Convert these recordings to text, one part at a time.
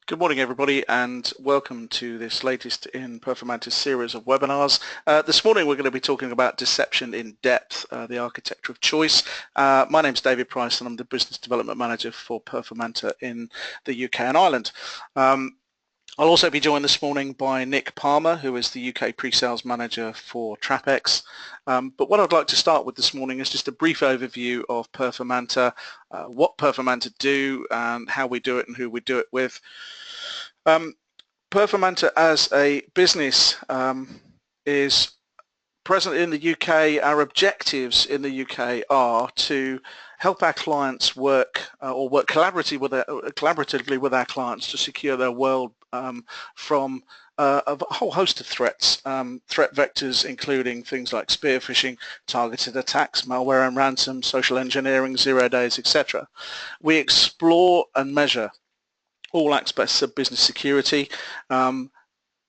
Good morning, everybody, and welcome to this latest in Performanta's series of webinars. This morning we're going to be talking about deception in depth, the architecture of choice. My name's David Price and I'm the Business Development Manager for Performanta in the UK and Ireland. I'll also be joined this morning by Nick Palmer, who is the UK Pre-Sales Manager for TrapX. But what I'd like to start with this morning is just a brief overview of Performanta, what Performanta do, and how we do it and who we do it with. Performanta as a business is present in the UK. Our objectives in the UK are to help our clients work or work collaboratively with our clients to secure their world from a whole host of threats, threat vectors including things like spear phishing, targeted attacks, malware and ransom, social engineering, 0 days, etc. We explore and measure all aspects of business security,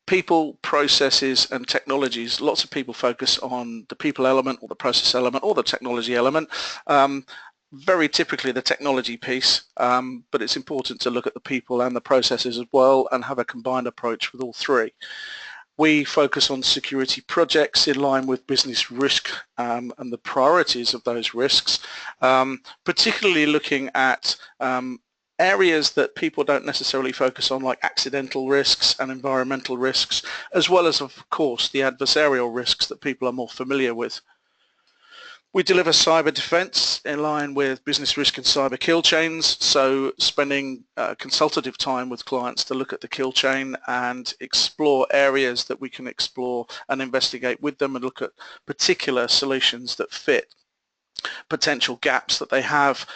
people, processes and technologies. Lots of people focus on the people element or the process element or the technology element. Very typically the technology piece, but it's important to look at the people and the processes as well and have a combined approach with all three. We focus on security projects in line with business risk and the priorities of those risks, particularly looking at areas that people don't necessarily focus on, like accidental risks and environmental risks, as well as, of course, the adversarial risks that people are more familiar with. We deliver cyber defense in line with business risk and cyber kill chains, so spending consultative time with clients to look at the kill chain and explore areas that we can explore and investigate with them and look at particular solutions that fit potential gaps that they have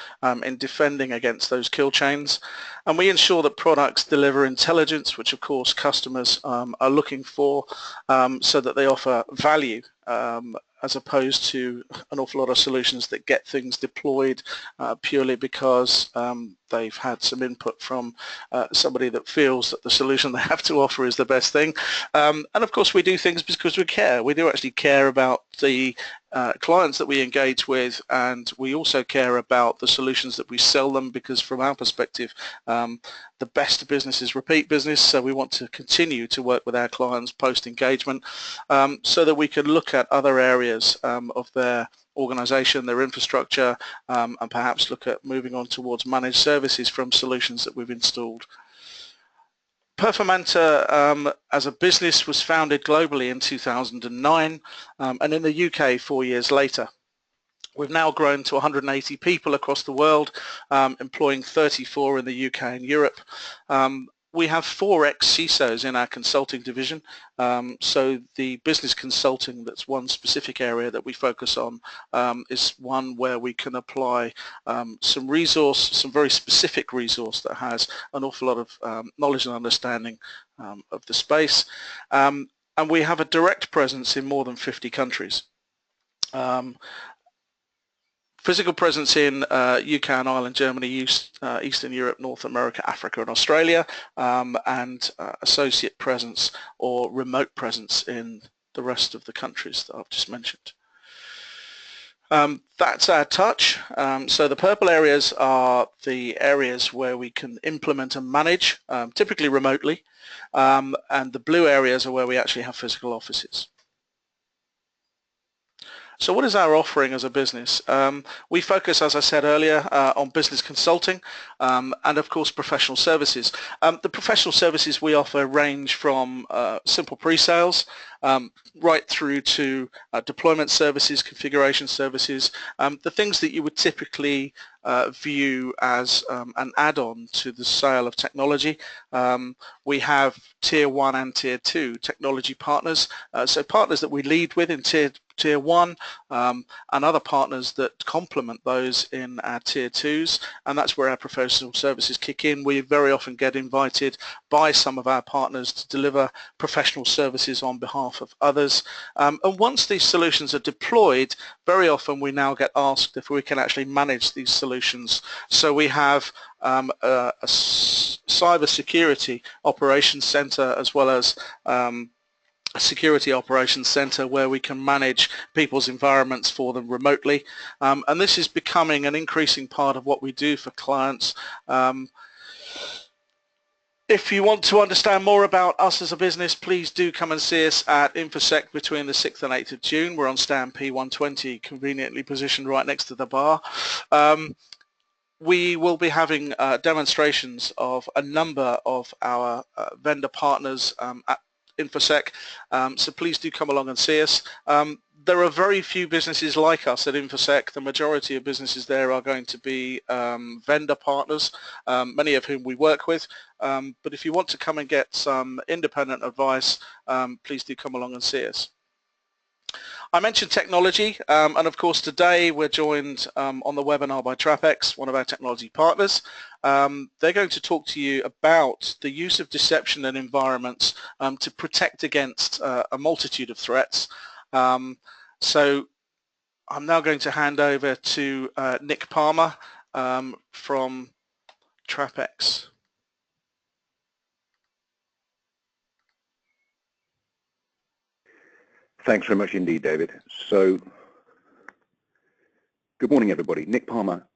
in defending against those kill chains. And we ensure that products deliver intelligence, which of course customers are looking for, so that they offer value as opposed to an awful lot of solutions that get things deployed purely because they've had some input from somebody that feels that the solution they have to offer is the best thing. And of course we do things because we care. We do actually care about the clients that we engage with, and we also care about the solutions that we sell them, because from our perspective the best business is repeat business, so we want to continue to work with our clients post-engagement so that we can look at other areas of their organization, their infrastructure, and perhaps look at moving on towards managed services from solutions that we've installed. Performanta as a business was founded globally in 2009 and in the UK 4 years later. We've now grown to 180 people across the world, employing 34 in the UK and Europe. We have 4 ex-CISOs in our consulting division, so the business consulting, that's one specific area that we focus on, is one where we can apply some resource, some very specific resource that has an awful lot of knowledge and understanding of the space. And we have a direct presence in more than 50 countries. Physical presence in UK and Ireland, Germany, Eastern Europe, North America, Africa and Australia, and associate presence or remote presence in the rest of the countries that I've just mentioned. That's our touch. So the purple areas are the areas where we can implement and manage, typically remotely, and the blue areas are where we actually have physical offices. So what is our offering as a business? We focus, as I said earlier, on business consulting and of course professional services. The professional services we offer range from simple pre-sales right through to deployment services, configuration services, the things that you would typically view as an add-on to the sale of technology. We have tier 1 and tier 2 technology partners, so partners that we lead with in tier 1 and other partners that complement those in our tier 2s, and that's where our professional services kick in. We very often get invited by some of our partners to deliver professional services on behalf of others, and once these solutions are deployed, very often we now get asked if we can actually manage these solutions. So we have a cyber security operations center as well as a security operations center where we can manage people's environments for them remotely, and this is becoming an increasing part of what we do for clients. If you want to understand more about us as a business, please do come and see us at InfoSec between the 6th and 8th of June. We're on stand P120, conveniently positioned right next to the bar. We will be having demonstrations of a number of our vendor partners at InfoSec, so please do come along and see us. There are very few businesses like us at InfoSec. The majority of businesses there are going to be vendor partners, many of whom we work with. But if you want to come and get some independent advice, please do come along and see us. I mentioned technology, and of course today we're joined on the webinar by TrapX, one of our technology partners. They're going to talk to you about the use of deception in environments to protect against a multitude of threats. So I'm now going to hand over to Nick Palmer from TrapX. Thanks very much indeed, David. So, good morning, everybody. Nick Palmer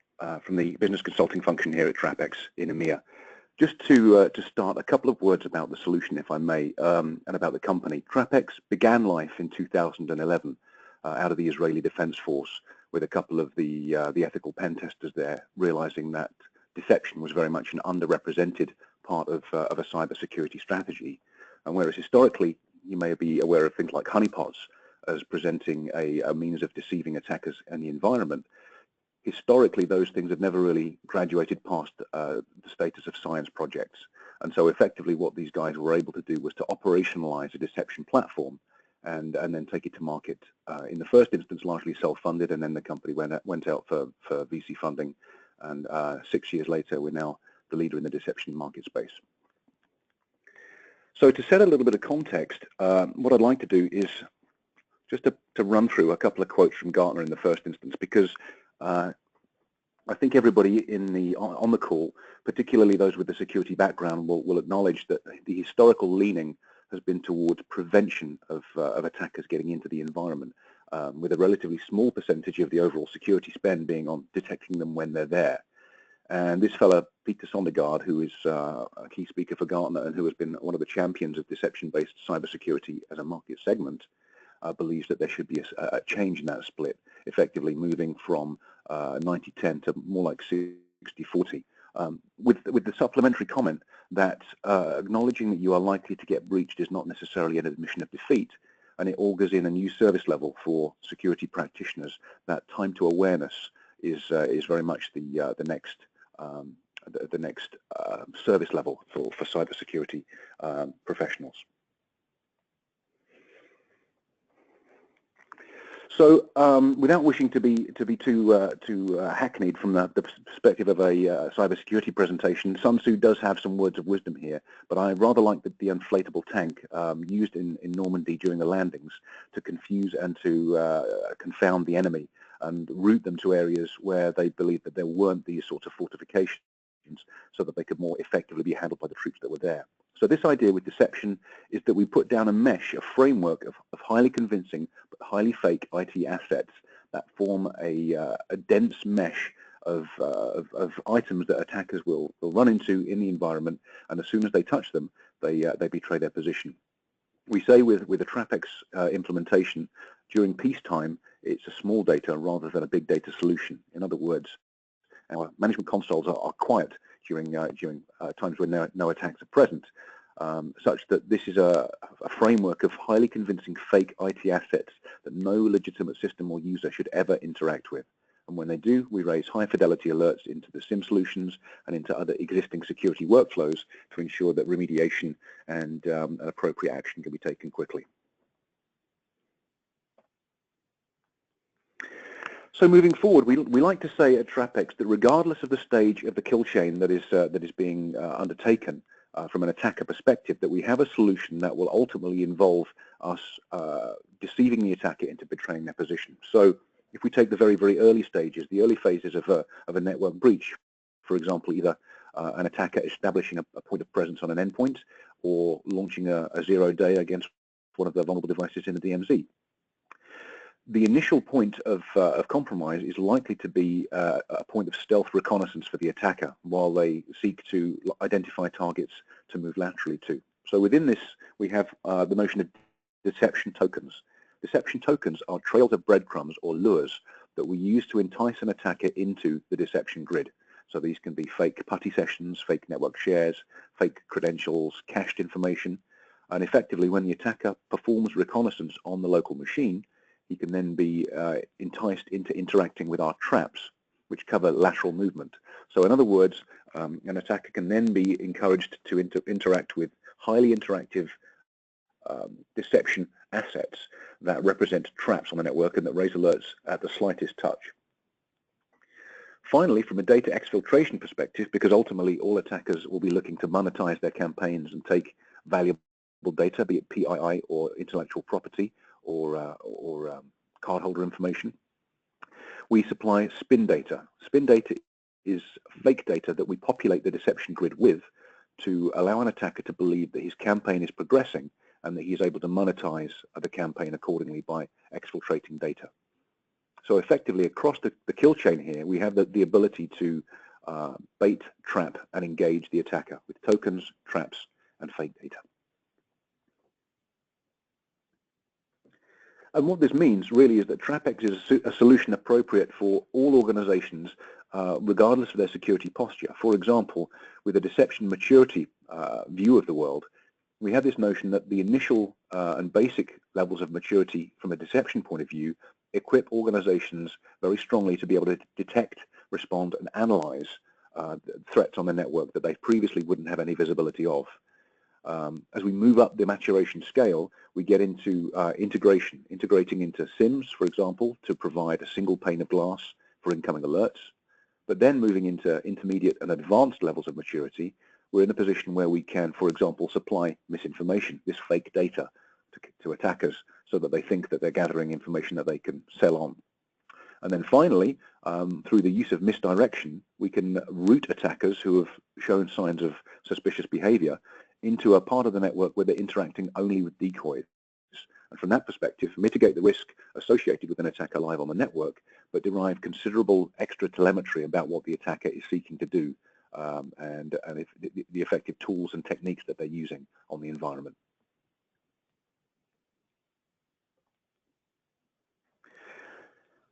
from the business consulting function here at TrapX in EMEA. Just to start, a couple of words about the solution, if I may, and about the company. TrapX began life in 2011 out of the Israeli Defense Force with a couple of the ethical pen testers there, realizing that deception was very much an underrepresented part of a cybersecurity strategy. And whereas historically, you may be aware of things like honeypots as presenting a means of deceiving attackers and the environment. Historically, those things have never really graduated past the status of science projects. And so effectively what these guys were able to do was to operationalize a deception platform and then take it to market. In the first instance, largely self-funded, and then the company went out for VC funding. And 6 years later, we're now the leader in the deception market space. So to set a little bit of context, what I'd like to do is just to run through a couple of quotes from Gartner in the first instance, because I think everybody on the call, particularly those with the security background, will acknowledge that the historical leaning has been towards prevention of attackers getting into the environment, with a relatively small percentage of the overall security spend being on detecting them when they're there. And this fellow, Peter Sondergaard, who is a key speaker for Gartner and who has been one of the champions of deception-based cybersecurity as a market segment, believes that there should be a change in that split, effectively moving from 90-10 to more like 60-40, with the supplementary comment that acknowledging that you are likely to get breached is not necessarily an admission of defeat, and it augurs in a new service level for security practitioners. That time to awareness is very much the next service level for cybersecurity professionals. So, without wishing to be too hackneyed from the perspective of a cybersecurity presentation, Sun Tzu does have some words of wisdom here. But I rather like the inflatable tank used in Normandy during the landings to confuse and to confound the enemy and route them to areas where they believed that there weren't these sorts of fortifications, so that they could more effectively be handled by the troops that were there. So this idea with deception is that we put down a mesh, a framework of highly convincing but highly fake IT assets that form a dense mesh of items that attackers will run into in the environment, and as soon as they touch them, they betray their position. We say with a TrapX implementation, during peacetime, it's a small data rather than a big data solution. In other words, our management consoles are quiet during times when no attacks are present, such that this is a framework of highly convincing fake IT assets that no legitimate system or user should ever interact with. And when they do, we raise high fidelity alerts into the SIM solutions and into other existing security workflows to ensure that remediation and appropriate action can be taken quickly. So moving forward, we like to say at TrapX that regardless of the stage of the kill chain that is being undertaken from an attacker perspective, that we have a solution that will ultimately involve us deceiving the attacker into betraying their position. So if we take the very, very early stages, the early phases of a network breach, for example, either an attacker establishing a point of presence on an endpoint or launching a 0-day against one of the vulnerable devices in the DMZ. The initial point of compromise is likely to be a point of stealth reconnaissance for the attacker while they seek to identify targets to move laterally to. So within this, we have the notion of deception tokens. Deception tokens are trails of breadcrumbs or lures that we use to entice an attacker into the deception grid. So these can be fake PuTTY sessions, fake network shares, fake credentials, cached information, and effectively when the attacker performs reconnaissance on the local machine, he can then be enticed into interacting with our traps, which cover lateral movement. So in other words, an attacker can then be encouraged to interact with highly interactive deception assets that represent traps on the network and that raise alerts at the slightest touch. Finally, from a data exfiltration perspective, because ultimately all attackers will be looking to monetize their campaigns and take valuable data, be it PII or intellectual property or cardholder information, we supply spin data. Spin data is fake data that we populate the deception grid with to allow an attacker to believe that his campaign is progressing and that he is able to monetize the campaign accordingly by exfiltrating data. So effectively, across the kill chain here, we have the ability to bait, trap, and engage the attacker with tokens, traps, and fake data. And what this means really is that TrapX is a solution appropriate for all organizations, regardless of their security posture. For example, with a deception maturity view of the world, we have this notion that the initial and basic levels of maturity from a deception point of view equip organizations very strongly to be able to detect, respond, and analyze threats on the network that they previously wouldn't have any visibility of. As we move up the maturation scale, we get into integrating into SIMs, for example, to provide a single pane of glass for incoming alerts. But then moving into intermediate and advanced levels of maturity, we're in a position where we can, for example, supply misinformation, this fake data, to attackers so that they think that they're gathering information that they can sell on. And then finally, through the use of misdirection, we can route attackers who have shown signs of suspicious behavior into a part of the network where they're interacting only with decoys. And from that perspective, mitigate the risk associated with an attacker live on the network, but derive considerable extra telemetry about what the attacker is seeking to do and if the effective tools and techniques that they're using on the environment.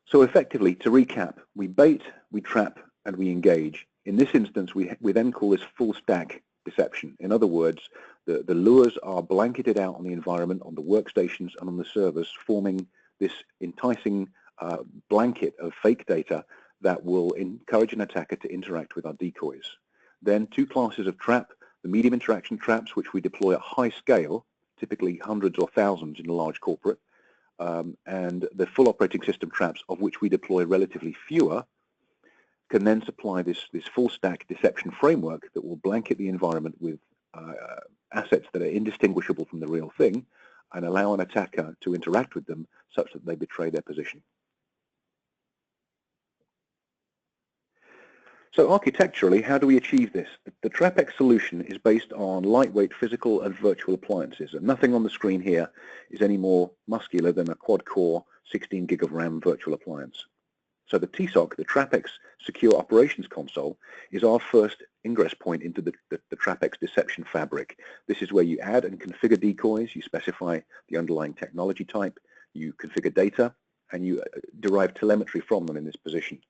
So effectively, to recap, we bait, we trap, and we engage. In this instance, we then call this full stack deception. In other words, the lures are blanketed out on the environment, on the workstations, and on the servers, forming this enticing blanket of fake data that will encourage an attacker to interact with our decoys. Then two classes of trap, the medium interaction traps, which we deploy at high scale, typically hundreds or thousands in a large corporate, and the full operating system traps, of which we deploy relatively fewer, can then supply this full stack deception framework that will blanket the environment with assets that are indistinguishable from the real thing and allow an attacker to interact with them such that they betray their position. So architecturally, how do we achieve this? The TrapX solution is based on lightweight physical and virtual appliances, and nothing on the screen here is any more muscular than a quad-core 16 gig of RAM virtual appliance. So the TSOC, the TrapX Secure Operations Console, is our first ingress point into the TrapX deception fabric. This is where you add and configure decoys, you specify the underlying technology type, you configure data, and you derive telemetry from them in this position.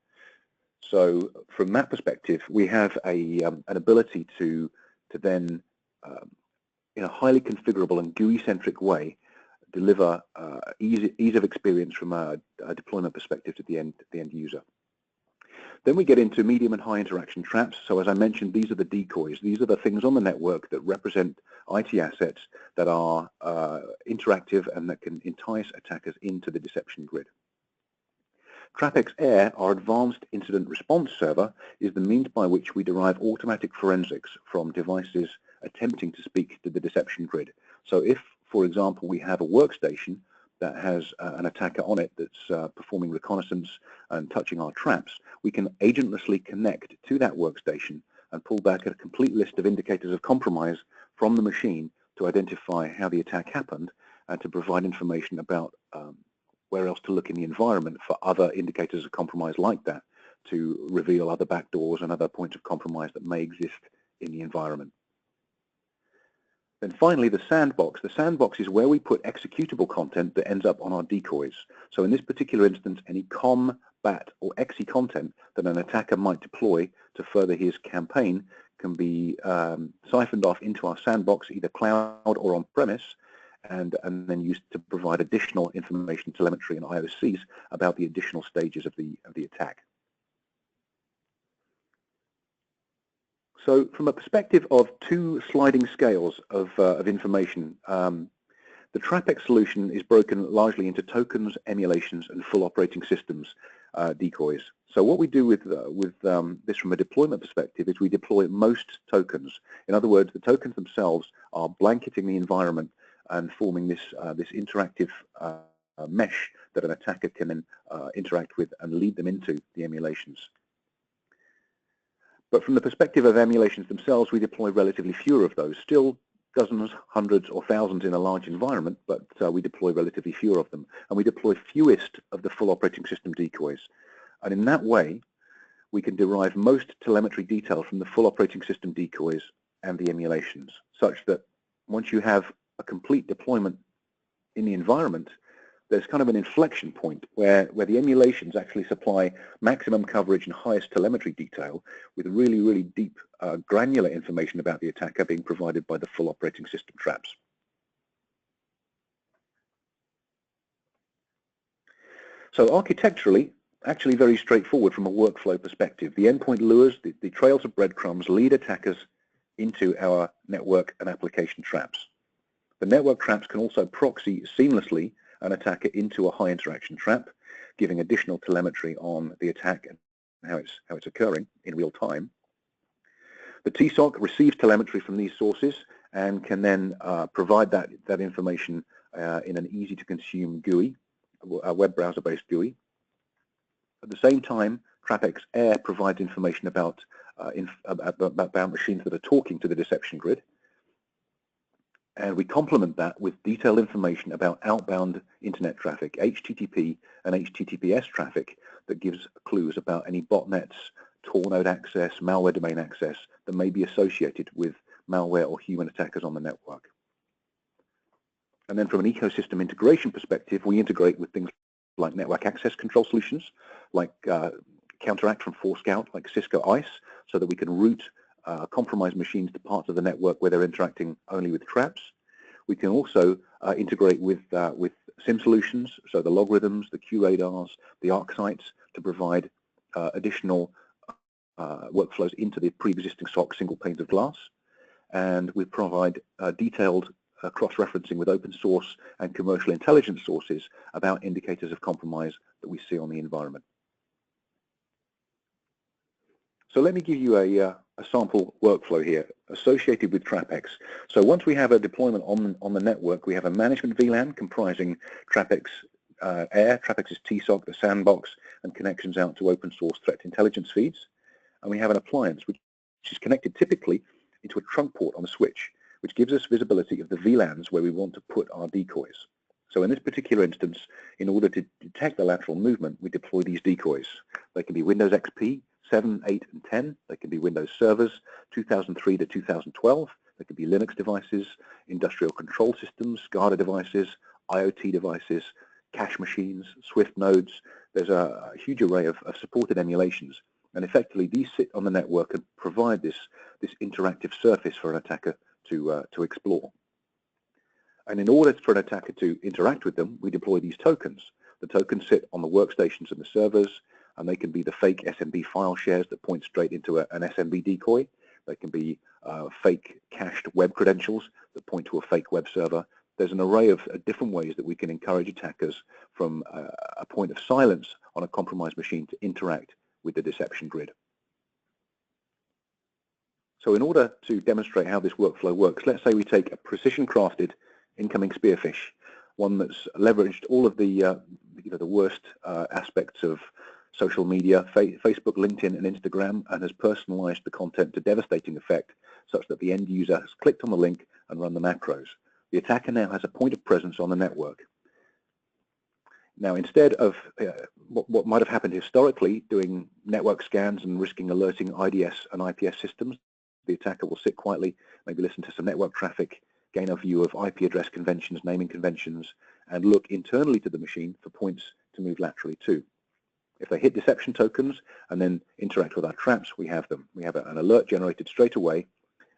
So from that perspective, we have an ability to then, in a highly configurable and GUI-centric way, deliver ease of experience from a deployment perspective to the end user. Then we get into medium and high interaction traps. So as I mentioned, these are the decoys. These are the things on the network that represent IT assets that are interactive and that can entice attackers into the deception grid. TrapX Air, our advanced incident response server, is the means by which we derive automatic forensics from devices attempting to speak to the deception grid. So if, for example, we have a workstation that has an attacker on it that's performing reconnaissance and touching our traps, we can agentlessly connect to that workstation and pull back a complete list of indicators of compromise from the machine to identify how the attack happened and to provide information about where else to look in the environment for other indicators of compromise like that, to reveal other backdoors and other points of compromise that may exist in the environment. Then finally, the sandbox. The sandbox is where we put executable content that ends up on our decoys. So in this particular instance, any COM, BAT, or EXE content that an attacker might deploy to further his campaign can be siphoned off into our sandbox, either cloud or on-premise, and then used to provide additional information, telemetry, and IOCs about the additional stages of the attack. So from a perspective of two sliding scales of information, the TrapX solution is broken largely into tokens, emulations, and full operating systems decoys. So what we do with this from a deployment perspective is we deploy most tokens. In other words, the tokens themselves are blanketing the environment and forming this interactive mesh that an attacker can then interact with and lead them into the emulations. But from the perspective of emulations themselves, we deploy relatively fewer of those. Still dozens, hundreds, or thousands in a large environment, but we deploy relatively fewer of them. And we deploy fewest of the full operating system decoys. And in that way, we can derive most telemetry detail from the full operating system decoys and the emulations, such that once you have a complete deployment in the environment, there's kind of an inflection point where the emulations actually supply maximum coverage and highest telemetry detail with really, really deep granular information about the attacker being provided by the full operating system traps. So architecturally, actually very straightforward from a workflow perspective. The endpoint lures, the trails of breadcrumbs lead attackers into our network and application traps. The network traps can also proxy seamlessly an attacker into a high interaction trap, giving additional telemetry on the attack and how it's occurring in real time. The TSOC receives telemetry from these sources and can then provide that information in an easy to consume GUI, a web browser based GUI. At the same time, TrapX Air provides information about machines that are talking to the deception grid. And we complement that with detailed information about outbound internet traffic, HTTP and HTTPS traffic that gives clues about any botnets, Tor node access, malware domain access that may be associated with malware or human attackers on the network. And then from an ecosystem integration perspective, we integrate with things like network access control solutions, like Counteract from Forescout, like Cisco ICE, so that we can route compromised machines to parts of the network where they're interacting only with traps. We can also integrate with SIM solutions, so the logarithms, the QRadars, the ARC sites, to provide additional workflows into the pre-existing SOC single panes of glass. And we provide detailed cross-referencing with open source and commercial intelligence sources about indicators of compromise that we see on the environment. So let me give you a sample workflow here associated with TrapX. So once we have a deployment on the network, we have a management VLAN comprising TrapX Air, TrapX's TSOC, the sandbox, and connections out to open source threat intelligence feeds. And we have an appliance which is connected typically into a trunk port on a switch, which gives us visibility of the VLANs where we want to put our decoys. So in this particular instance, in order to detect the lateral movement, we deploy these decoys. They can be Windows XP, 7, 8, and 10. They can be Windows servers, 2003 to 2012. They could be Linux devices, industrial control systems, SCADA devices, IoT devices, cache machines, Swift nodes. There's a huge array of supported emulations. And effectively, these sit on the network and provide this interactive surface for an attacker to explore. And in order for an attacker to interact with them, we deploy these tokens. The tokens sit on the workstations and the servers, and they can be the fake SMB file shares that point straight into an SMB decoy. They can be fake cached web credentials that point to a fake web server. There's an array of different ways that we can encourage attackers from a point of silence on a compromised machine to interact with the deception grid. So in order to demonstrate how this workflow works, let's say we take a precision-crafted incoming spearfish, one that's leveraged all of the worst aspects of social media, Facebook, LinkedIn, and Instagram, and has personalized the content to devastating effect such that the end user has clicked on the link and run the macros. The attacker now has a point of presence on the network. Now, instead of what might have happened historically, doing network scans and risking alerting IDS and IPS systems, the attacker will sit quietly, maybe listen to some network traffic, gain a view of IP address conventions, naming conventions, and look internally to the machine for points to move laterally to. If they hit deception tokens and then interact with our traps, we have them. We have an alert generated straight away,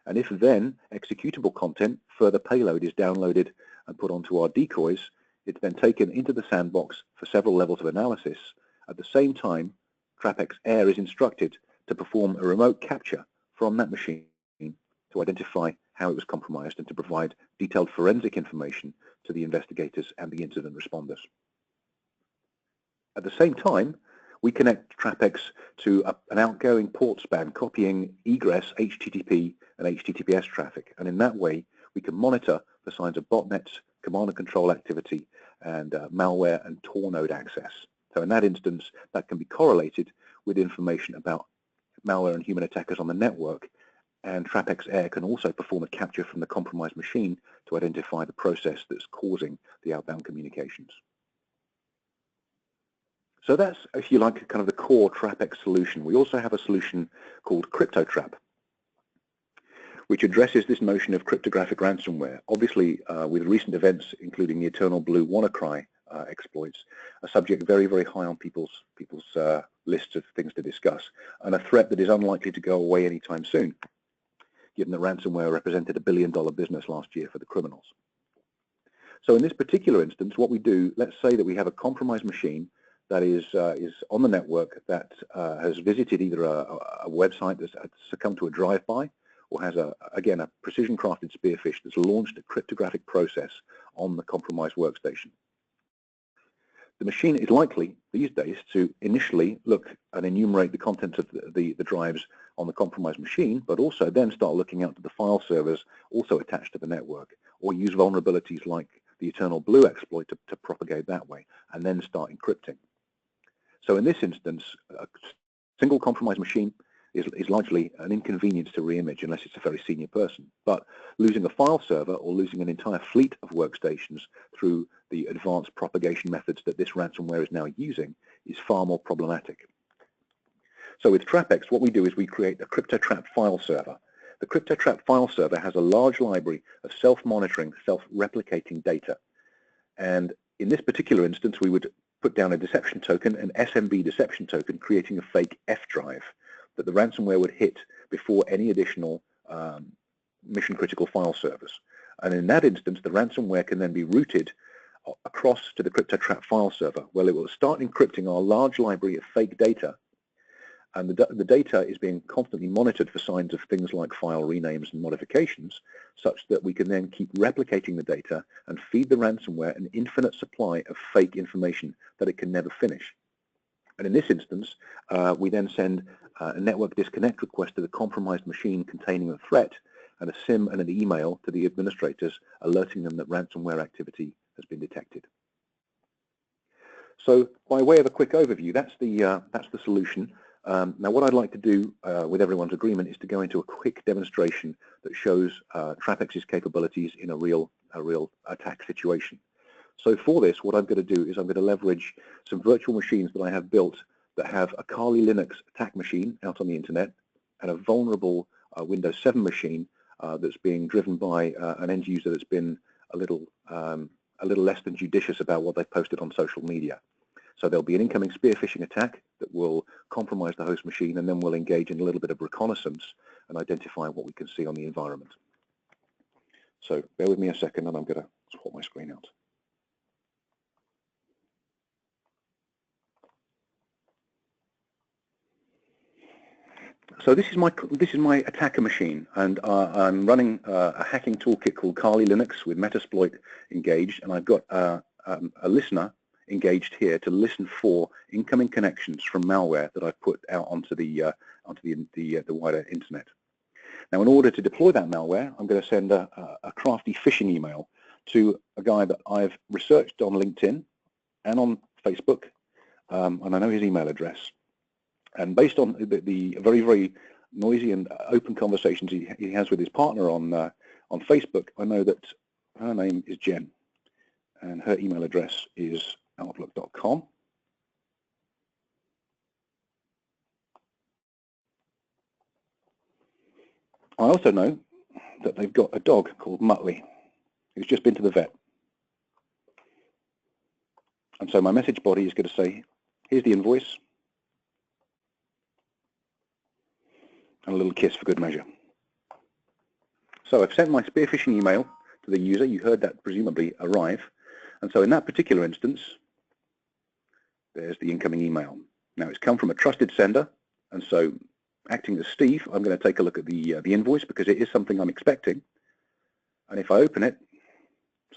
and if then executable content, further payload, is downloaded and put onto our decoys, it's then taken into the sandbox for several levels of analysis. At the same time, TrapX Air is instructed to perform a remote capture from that machine to identify how it was compromised and to provide detailed forensic information to the investigators and the incident responders. At the same time, we connect TrapX to an outgoing port span copying egress HTTP and HTTPS traffic, and in that way we can monitor for signs of botnets, command and control activity, and malware and Tor node access. So in that instance, that can be correlated with information about malware and human attackers on the network, and TrapX Air can also perform a capture from the compromised machine to identify the process that's causing the outbound communications. So that's, if you like, kind of the core TrapX solution. We also have a solution called CryptoTrap, which addresses this notion of cryptographic ransomware. Obviously, with recent events, including the Eternal Blue WannaCry exploits, a subject very, very high on people's lists of things to discuss, and a threat that is unlikely to go away anytime soon, given that ransomware represented $1 billion business last year for the criminals. So in this particular instance, what we do, let's say that we have a compromised machine that is on the network that has visited either a website that's succumbed to a drive-by, or has, again, a precision-crafted spearfish that's launched a cryptographic process on the compromised workstation. The machine is likely, these days, to initially look and enumerate the contents of the drives on the compromised machine, but also then start looking out to the file servers also attached to the network, or use vulnerabilities like the Eternal Blue exploit to propagate that way, and then start encrypting. So in this instance, a single compromised machine is largely an inconvenience to reimage unless it's a very senior person. But losing a file server or losing an entire fleet of workstations through the advanced propagation methods that this ransomware is now using is far more problematic. So with TrapX, what we do is we create a CryptoTrap file server. The CryptoTrap file server has a large library of self-monitoring, self-replicating data. And in this particular instance, we would put down a deception token, an SMB deception token, creating a fake F drive that the ransomware would hit before any additional mission-critical file servers. And in that instance, the ransomware can then be routed across to the CryptoTrap file server, where it will start encrypting our large library of fake data. And the data is being constantly monitored for signs of things like file renames and modifications, such that we can then keep replicating the data and feed the ransomware an infinite supply of fake information that it can never finish. And in this instance, we then send a network disconnect request to the compromised machine containing the threat, and a SIM and an email to the administrators alerting them that ransomware activity has been detected. So by way of a quick overview, that's the solution. Now what I'd like to do with everyone's agreement is to go into a quick demonstration that shows TrapX's capabilities in a real attack situation. So for this, what I'm going to do is I'm going to leverage some virtual machines that I have built that have a Kali Linux attack machine out on the internet and a vulnerable Windows 7 machine that's being driven by an end user that's been a little less than judicious about what they've posted on social media. So there'll be an incoming spear phishing attack that will compromise the host machine, and then we'll engage in a little bit of reconnaissance and identify what we can see on the environment. So bear with me a second, and I'm going to swap my screen out. So this is my attacker machine, and I'm running a hacking toolkit called Kali Linux with Metasploit engaged, and I've got a listener engaged here to listen for incoming connections from malware that I've put out onto the wider internet. Now, in order to deploy that malware, I'm going to send a crafty phishing email to a guy that I've researched on LinkedIn and on Facebook, and I know his email address. And based on the very, very noisy and open conversations he has with his partner on Facebook, I know that her name is Jen, and her email address is outlook.com. I also know that they've got a dog called Muttley, who's just been to the vet. And so my message body is going to say, here's the invoice, and a little kiss for good measure. So I've sent my spear phishing email to the user. You heard that presumably arrive. And so in that particular instance, there's the incoming email. Now it's come from a trusted sender, and so acting as Steve, I'm going to take a look at the invoice because it is something I'm expecting. And if I open it,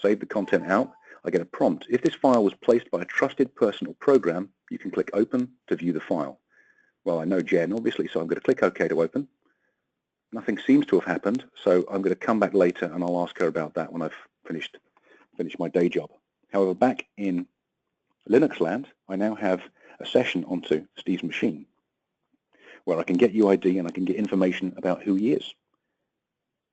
save the content out, I get a prompt. If this file was placed by a trusted person or program, you can click Open to view the file. Well, I know Jen, obviously, so I'm going to click OK to open. Nothing seems to have happened, so I'm going to come back later and I'll ask her about that when I've finished my day job. However, back in Linux land, I now have a session onto Steve's machine where I can get UID and I can get information about who he is.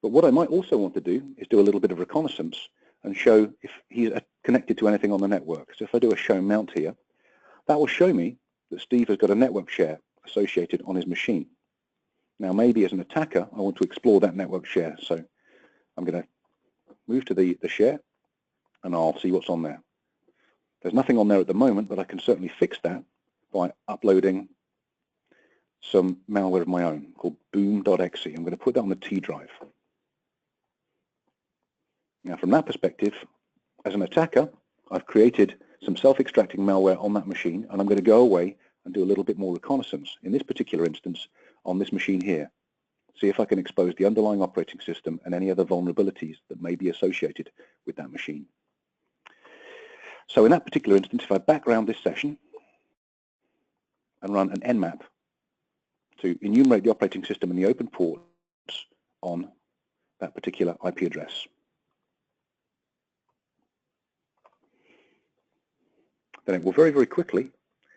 But what I might also want to do is do a little bit of reconnaissance and show if he's connected to anything on the network. So if I do a show mount here, that will show me that Steve has got a network share associated on his machine. Now maybe as an attacker, I want to explore that network share. So I'm going to move to the share and I'll see what's on there. There's nothing on there at the moment, but I can certainly fix that by uploading some malware of my own called boom.exe. I'm going to put that on the T drive. Now from that perspective, as an attacker, I've created some self-extracting malware on that machine, and I'm going to go away and do a little bit more reconnaissance, in this particular instance, on this machine here. See if I can expose the underlying operating system and any other vulnerabilities that may be associated with that machine. So in that particular instance, if I background this session and run an nmap to enumerate the operating system and the open ports on that particular IP address, then it will very, very quickly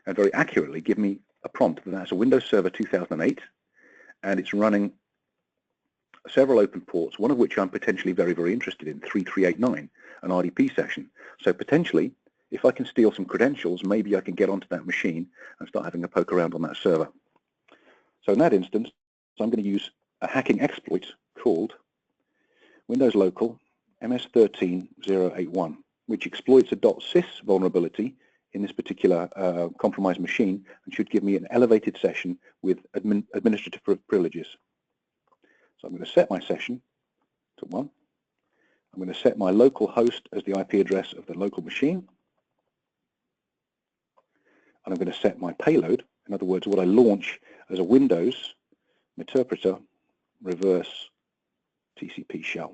and very accurately give me a prompt that that's a Windows Server 2008, and it's running several open ports, one of which I'm potentially very, very interested in, 3389, an RDP session. So potentially, if I can steal some credentials, maybe I can get onto that machine and start having a poke around on that server. So in that instance, I'm going to use a hacking exploit called Windows Local MS13081, which exploits a .sys vulnerability in this particular compromised machine and should give me an elevated session with administrative privileges. So I'm going to set my session to 1. I'm going to set my local host as the IP address of the local machine. And I'm going to set my payload, in other words, what I launch as a Windows interpreter reverse TCP shell.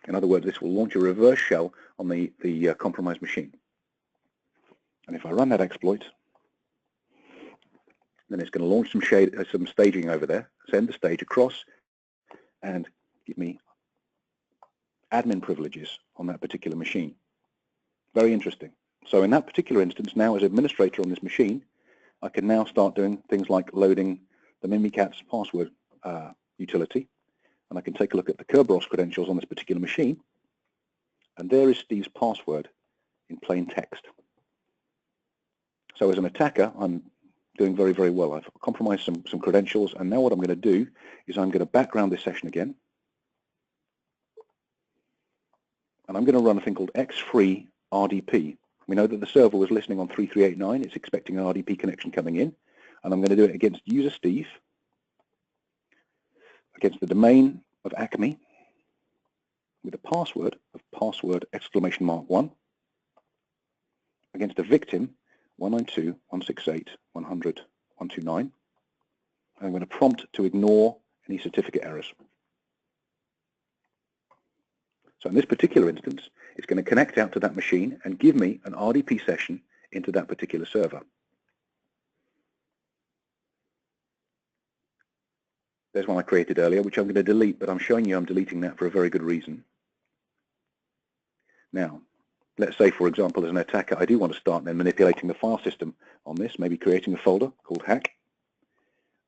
In other words, this will launch a reverse shell on the compromised machine. And if I run that exploit, then it's going to launch some staging over there, send the stage across, and give me admin privileges on that particular machine. Very interesting. So in that particular instance, now as administrator on this machine, I can now start doing things like loading the Mimikatz password utility, and I can take a look at the Kerberos credentials on this particular machine, and there is Steve's password in plain text. So as an attacker, I'm doing very, very well. I've compromised some credentials, and now what I'm going to do is I'm going to background this session again, and I'm going to run a thing called X-free RDP. We know that the server was listening on 3389. It's expecting an RDP connection coming in, and I'm going to do it against user Steve, against the domain of Acme, with a password of password!1, against a victim 192.168.100.129. I'm going to prompt to ignore any certificate errors. So in this particular instance, it's going to connect out to that machine and give me an RDP session into that particular server. There's one I created earlier, which I'm going to delete, but I'm showing you I'm deleting that for a very good reason. Now, let's say, for example, as an attacker, I do want to start then manipulating the file system on this, maybe creating a folder called hack,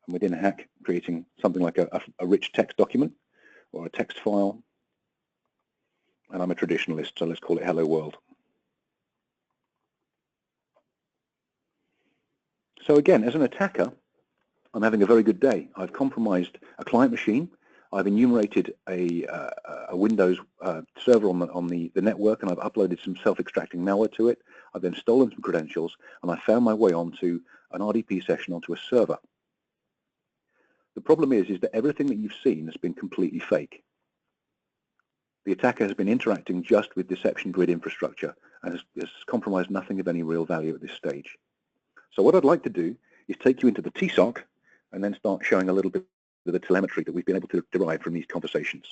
and within hack, creating something like a rich text document or a text file. And I'm a traditionalist, so let's call it Hello World. So again, as an attacker, I'm having a very good day. I've compromised a client machine. I've enumerated a Windows server on the network, and I've uploaded some self-extracting malware to it. I've then stolen some credentials, and I found my way onto an RDP session onto a server. The problem is that everything that you've seen has been completely fake. The attacker has been interacting just with deception grid infrastructure and has compromised nothing of any real value at this stage. So what I'd like to do is take you into the TSOC and then start showing a little bit of the telemetry that we've been able to derive from these conversations.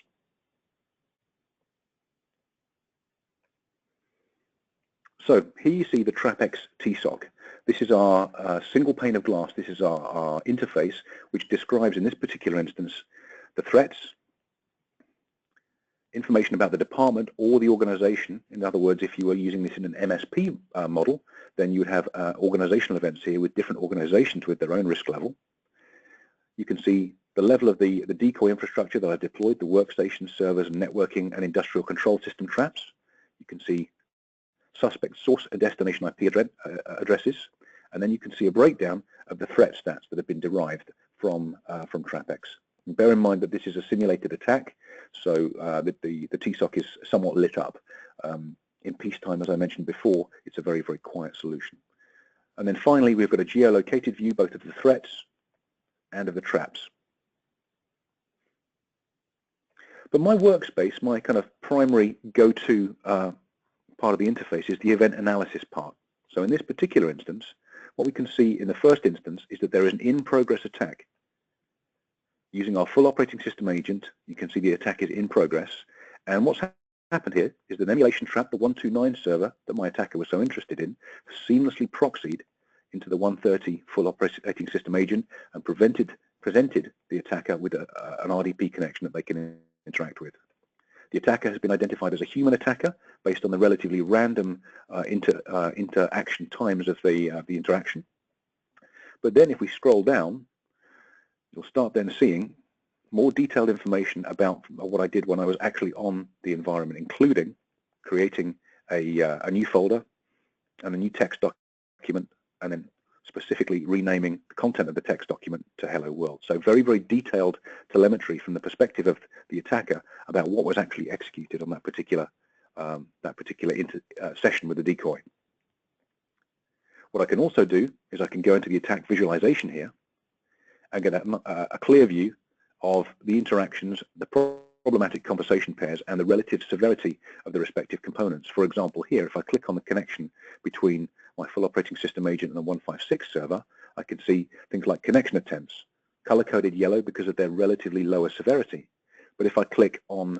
So here you see the TrapX TSOC. This is our single pane of glass. This is our interface, which describes, in this particular instance, the threats, information about the department or the organization. In other words, if you were using this in an MSP model, then you would have organizational events here with different organizations with their own risk level. You can see the level of the decoy infrastructure that I deployed, the workstation, servers, and networking and industrial control system traps. You can see suspect source and destination IP addresses, and then you can see a breakdown of the threat stats that have been derived from TrapX. And bear in mind that this is a simulated attack, so the TSOC is somewhat lit up. In peacetime, as I mentioned before, it's a very, very quiet solution. And then finally, we've got a geolocated view both of the threats and of the traps. But my workspace, my kind of primary go-to part of the interface is the event analysis part. So in this particular instance, what we can see in the first instance is that there is an in-progress attack. Using our full operating system agent, you can see the attack is in progress. And what's happened here is that an emulation trap, the 129 server that my attacker was so interested in, seamlessly proxied into the 130 full operating system agent and presented the attacker with an RDP connection that they can interact with. The attacker has been identified as a human attacker based on the relatively random interaction times of the interaction. But then if we scroll down, you'll start then seeing more detailed information about what I did when I was actually on the environment, including creating a new folder and a new text document, and then specifically renaming the content of the text document to Hello World. So very, very detailed telemetry from the perspective of the attacker about what was actually executed on that particular session with the decoy. What I can also do is I can go into the attack visualization here and get a clear view of the interactions, the problematic conversation pairs, and the relative severity of the respective components. For example, here, if I click on the connection between my full operating system agent and the 156 server, I can see things like connection attempts, color-coded yellow because of their relatively lower severity. But if I click on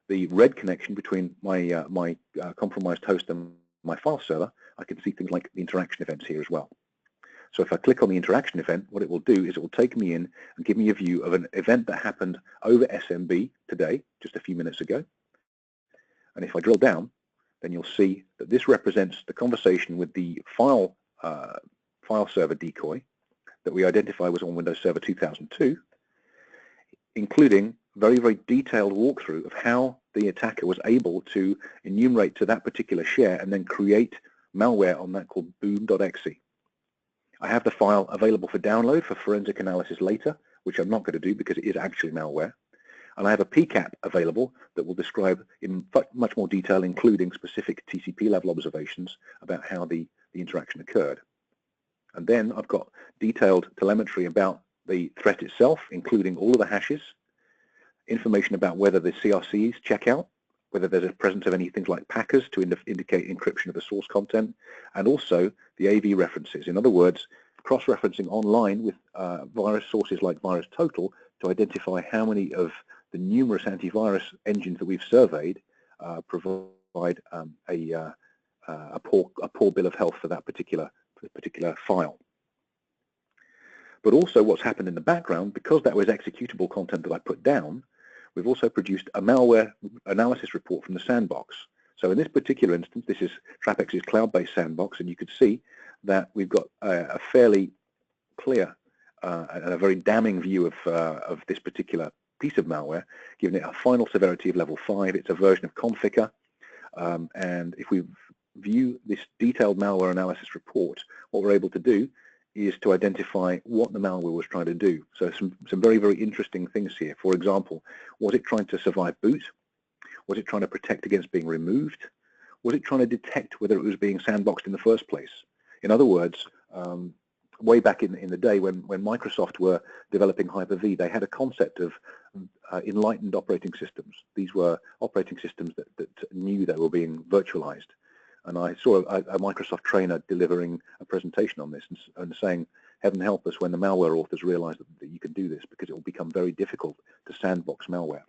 the red connection between my compromised host and my file server, I can see things like the interaction events here as well. So if I click on the interaction event, what it will do is it will take me in and give me a view of an event that happened over SMB today, just a few minutes ago. And if I drill down, then you'll see that this represents the conversation with the file server decoy that we identify was on Windows Server 2002, including very, very detailed walkthrough of how the attacker was able to enumerate to that particular share and then create malware on that called boom.exe. I have the file available for download for forensic analysis later, which I'm not going to do because it is actually malware. And I have a PCAP available that will describe in much more detail, including specific TCP level observations about how the interaction occurred. And then I've got detailed telemetry about the threat itself, including all of the hashes, information about whether the CRCs check out, whether there's a presence of any things like packers to indicate encryption of the source content, and also the AV references. In other words, cross-referencing online with virus sources like VirusTotal to identify how many of the numerous antivirus engines that we've surveyed provide a poor bill of health for that particular file. But also what's happened in the background, because that was executable content that I put down, we've also produced a malware analysis report from the sandbox. So in this particular instance, this is TrapX's cloud-based sandbox, and you could see that we've got a fairly clear and a very damning view of this particular piece of malware, giving it a final severity of level 5. It's a version of Configure, and if we view this detailed malware analysis report, what we're able to do is to identify what the malware was trying to do. So some very, very interesting things here. For example, was it trying to survive boot? Was it trying to protect against being removed? Was it trying to detect whether it was being sandboxed in the first place? In other words, way back in the day when Microsoft were developing Hyper-V, they had a concept of enlightened operating systems. These were operating systems that knew they were being virtualized. And I saw a Microsoft trainer delivering a presentation on this and saying, heaven help us when the malware authors realize that you can do this, because it will become very difficult to sandbox malware.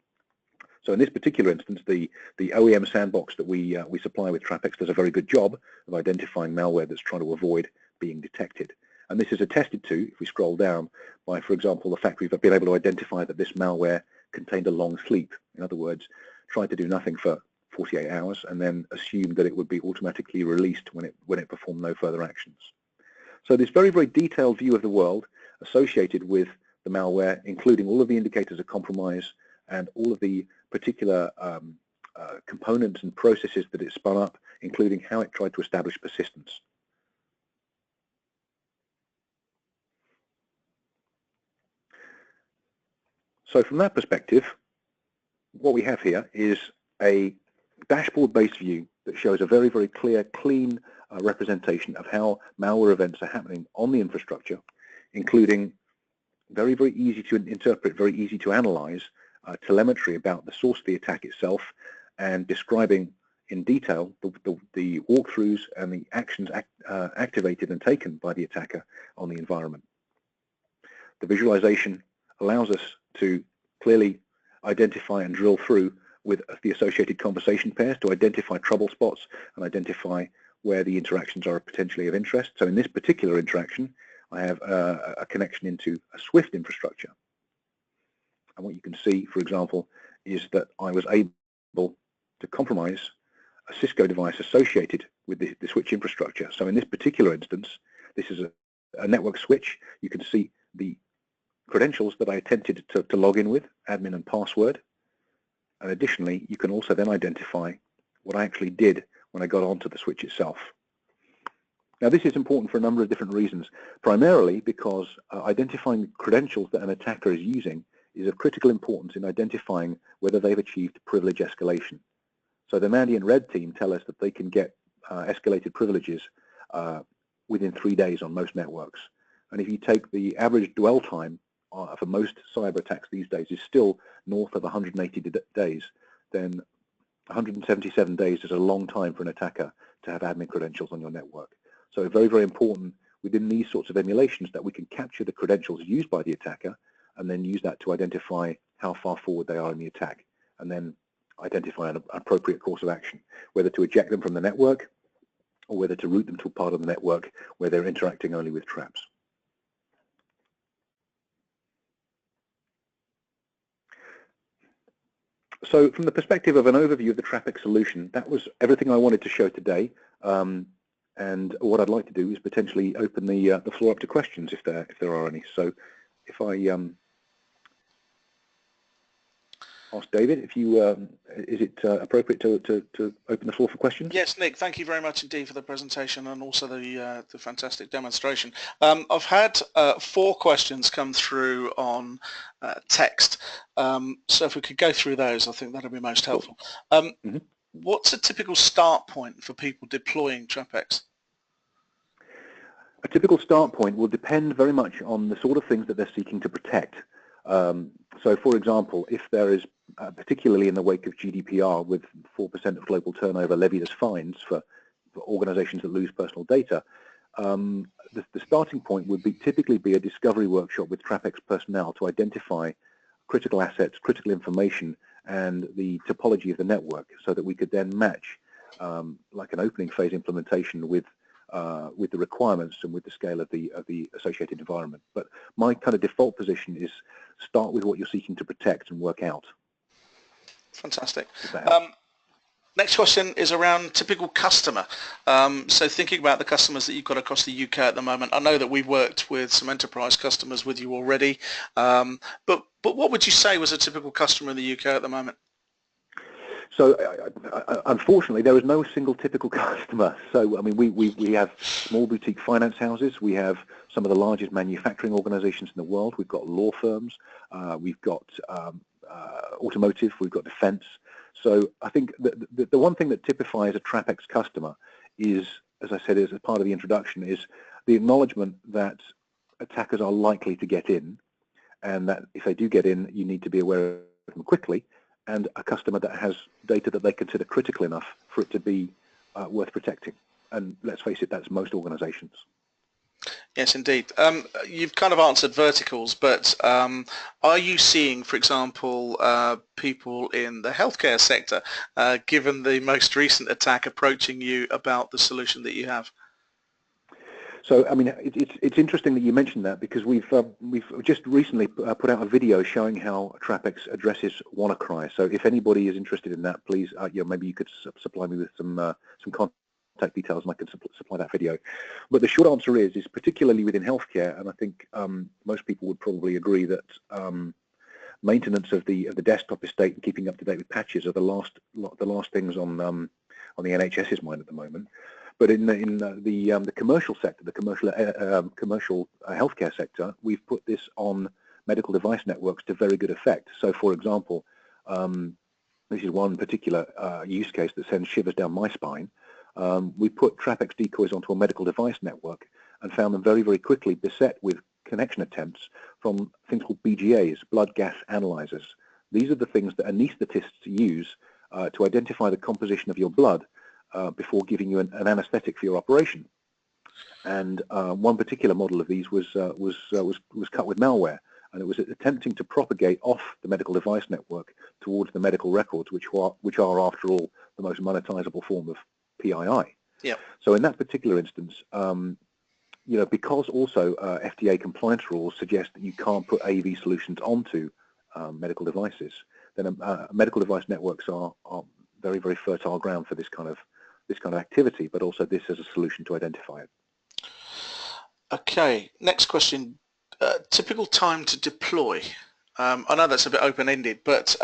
So in this particular instance, the OEM sandbox that we supply with TrapX does a very good job of identifying malware that's trying to avoid being detected. And this is attested to, if we scroll down, by, for example, the fact we've been able to identify that this malware contained a long sleep. In other words, tried to do nothing for 48 hours and then assumed that it would be automatically released when it performed no further actions. So this very, very detailed view of the world associated with the malware, including all of the indicators of compromise and all of the particular components and processes that it spun up, including how it tried to establish persistence. So from that perspective, what we have here is a dashboard-based view that shows a very, very clear, clean representation of how malware events are happening on the infrastructure, including very, very easy to interpret, very easy to analyze telemetry about the source of the attack itself, and describing in detail the walkthroughs and the actions activated and taken by the attacker on the environment. The visualization allows us to clearly identify and drill through with the associated conversation pairs to identify trouble spots and identify where the interactions are potentially of interest. So in this particular interaction, I have a connection into a Swift infrastructure. And what you can see, for example, is that I was able to compromise a Cisco device associated with the switch infrastructure. So in this particular instance, this is a network switch. You can see the credentials that I attempted to log in with, admin and password. And additionally, you can also then identify what I actually did when I got onto the switch itself. Now, this is important for a number of different reasons, primarily because identifying credentials that an attacker is using is of critical importance in identifying whether they've achieved privilege escalation. So the Mandiant Red team tell us that they can get escalated privileges within 3 days on most networks. And if you take the average dwell time for most cyber attacks these days is still north of 180 days, then 177 days is a long time for an attacker to have admin credentials on your network. So very, very important within these sorts of emulations that we can capture the credentials used by the attacker and then use that to identify how far forward they are in the attack, and then identify an appropriate course of action, whether to eject them from the network or whether to route them to a part of the network where they're interacting only with traps. So from the perspective of an overview of the TrapX solution, that was everything I wanted to show today. And what I'd like to do is potentially open the floor up to questions if there are any. So if I ask David, if you is it appropriate to open the floor for questions? Yes, Nick, thank you very much indeed for the presentation and also the fantastic demonstration. I've had 4 questions come through on text, so if we could go through those, I think that would be most helpful. What's a typical start point for people deploying TrapX? A typical start point will depend very much on the sort of things that they're seeking to protect. So, for example, if there is, particularly in the wake of GDPR, with 4% of global turnover levied as fines for organizations that lose personal data, the starting point would typically be a discovery workshop with TrapX personnel to identify critical assets, critical information, and the topology of the network, so that we could then match, like an opening phase implementation with the requirements and with the scale of the associated environment. But my kind of default position is start with what you're seeking to protect and work out. Fantastic. Next question is around typical customer. So thinking about the customers that you've got across the UK at the moment, I know that we've worked with some enterprise customers with you already, but what would you say was a typical customer in the UK at the moment? So unfortunately, there is no single typical customer. So I mean, we have small boutique finance houses. We have some of the largest manufacturing organizations in the world. We've got law firms. We've got automotive. We've got defense. So I think the one thing that typifies a TrapX customer is, as I said, as a part of the introduction, is the acknowledgement that attackers are likely to get in, and that if they do get in, you need to be aware of them quickly, and a customer that has data that they consider critical enough for it to be worth protecting. And let's face it, that's most organizations. Yes, indeed. You've kind of answered verticals, but are you seeing, for example, people in the healthcare sector, given the most recent attack, approaching you about the solution that you have? So, I mean, it's interesting that you mentioned that, because we've just recently put out a video showing how TrapX addresses WannaCry. So, if anybody is interested in that, please, maybe you could supply me with some contact details, and I can supply that video. But the short answer is particularly within healthcare, and I think most people would probably agree that maintenance of the desktop estate and keeping up to date with patches are the last things on the NHS's mind at the moment. But in the commercial sector, the commercial healthcare sector, we've put this on medical device networks to very good effect. So, for example, this is one particular use case that sends shivers down my spine. We put TrapX decoys onto a medical device network and found them very, very quickly beset with connection attempts from things called BGAs, blood gas analyzers. These are the things that anaesthetists use to identify the composition of your blood before giving you an anesthetic for your operation. And one particular model of these was cut with malware, and it was attempting to propagate off the medical device network towards the medical records, which are after all the most monetizable form of PII. Yeah. So in that particular instance, because also FDA compliance rules suggest that you can't put AV solutions onto medical devices, then medical device networks are very, very fertile ground for this kind of activity, but also this as a solution to identify it. Okay, next question. Typical time to deploy. I know that's a bit open-ended, but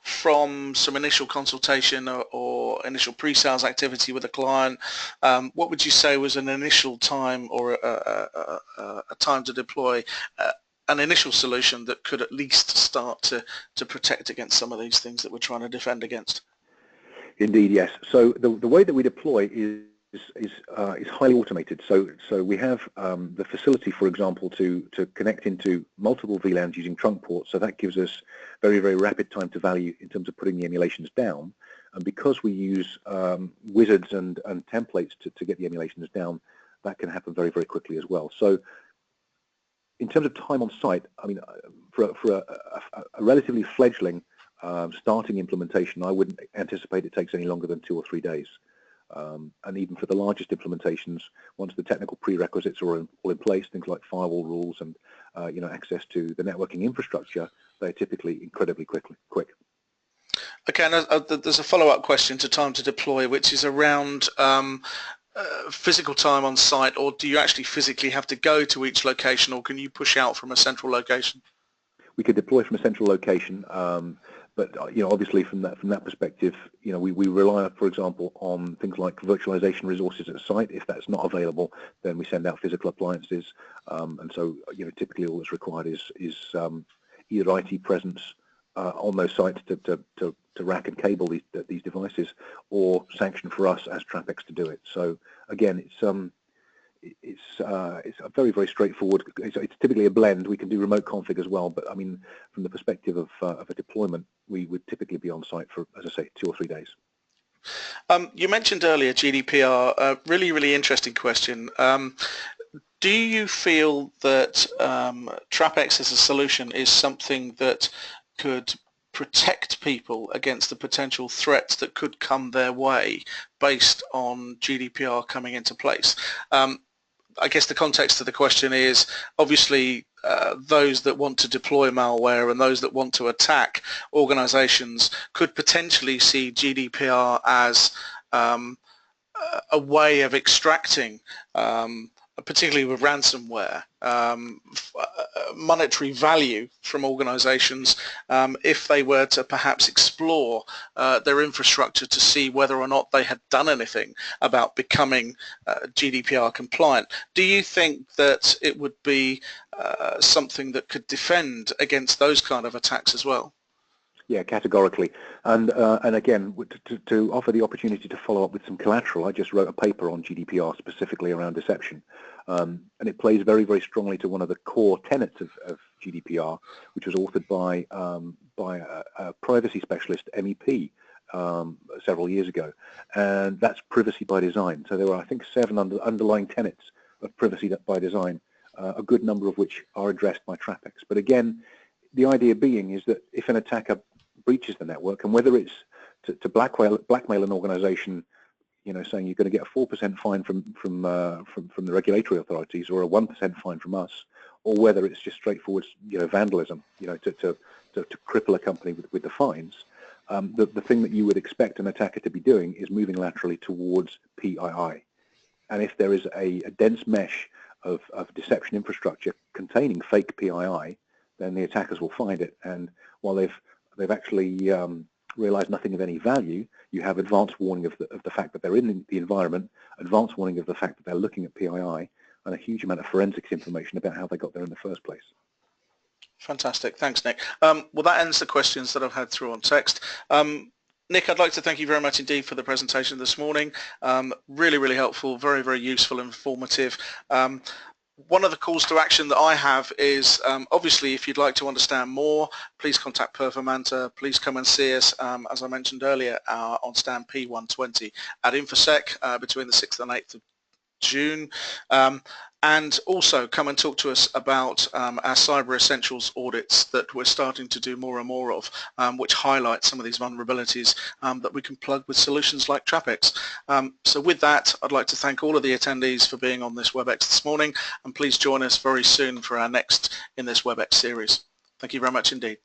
from some initial consultation or initial pre-sales activity with a client, what would you say was an initial time or a time to deploy an initial solution that could at least start to protect against some of these things that we're trying to defend against? Indeed, yes. So the way that we deploy is highly automated. So we have the facility, for example, to connect into multiple VLANs using trunk ports. So that gives us very, very rapid time to value in terms of putting the emulations down. And because we use wizards and templates to get the emulations down, that can happen very, very quickly as well. So in terms of time on site, I mean, for a relatively fledgling starting implementation, I wouldn't anticipate it takes any longer than 2 or 3 days. And even for the largest implementations, once the technical prerequisites are all in place, things like firewall rules and access to the networking infrastructure, they're typically incredibly quick. Okay, and there's a follow-up question to time to deploy, which is around physical time on site, or do you actually physically have to go to each location, or can you push out from a central location? We could deploy from a central location. But obviously from that perspective, we rely, for example, on things like virtualization resources at site. If that's not available, then we send out physical appliances. And so typically all that's required is either IT presence on those sites to rack and cable these devices, or sanction for us as TrapX to do it. So again, it's a very, very straightforward. It's typically a blend. We can do remote config as well, but I mean, from the perspective of a deployment, we would typically be on site for, as I say, 2 or 3 days. You mentioned earlier GDPR. Really, really interesting question. Do you feel that TrapX as a solution is something that could protect people against the potential threats that could come their way based on GDPR coming into place? I guess the context of the question is obviously those that want to deploy malware and those that want to attack organizations could potentially see GDPR as a way of extracting particularly with ransomware, monetary value from organizations if they were to perhaps explore their infrastructure to see whether or not they had done anything about becoming GDPR compliant. Do you think that it would be something that could defend against those kind of attacks as well? Yeah, categorically. And again, to offer the opportunity to follow up with some collateral, I just wrote a paper on GDPR specifically around deception. And it plays very, very strongly to one of the core tenets of GDPR, which was authored by a privacy specialist, MEP, several years ago. And that's privacy by design. So there were, I think, 7 underlying tenets of privacy by design, a good number of which are addressed by TrapX. But again, the idea being is that if an attacker breaches the network, and whether it's to blackmail an organization, you know, saying you're going to get a 4% fine from the regulatory authorities or a 1% fine from us, or whether it's just straightforward, you know, vandalism, you know, to cripple a company with the fines, the thing that you would expect an attacker to be doing is moving laterally towards PII. And if there is a dense mesh of deception infrastructure containing fake PII, then the attackers will find it. And while they've actually realized nothing of any value, you have advance warning of the fact that they're in the environment, advance warning of the fact that they're looking at PII, and a huge amount of forensics information about how they got there in the first place. Fantastic. Thanks, Nick. Well, that ends the questions that I've had through on text. Nick, I'd like to thank you very much indeed for the presentation this morning. Really, really helpful, very, very useful and informative. One of the calls to action that I have is, obviously, if you'd like to understand more, please contact Performanta. Please come and see us, as I mentioned earlier, on stand P120 at InfoSec between the 6th and 8th of June. And also come and talk to us about our Cyber Essentials audits that we're starting to do more and more of, which highlight some of these vulnerabilities that we can plug with solutions like TrapX. So with that, I'd like to thank all of the attendees for being on this WebEx this morning, and please join us very soon for our next in this WebEx series. Thank you very much indeed.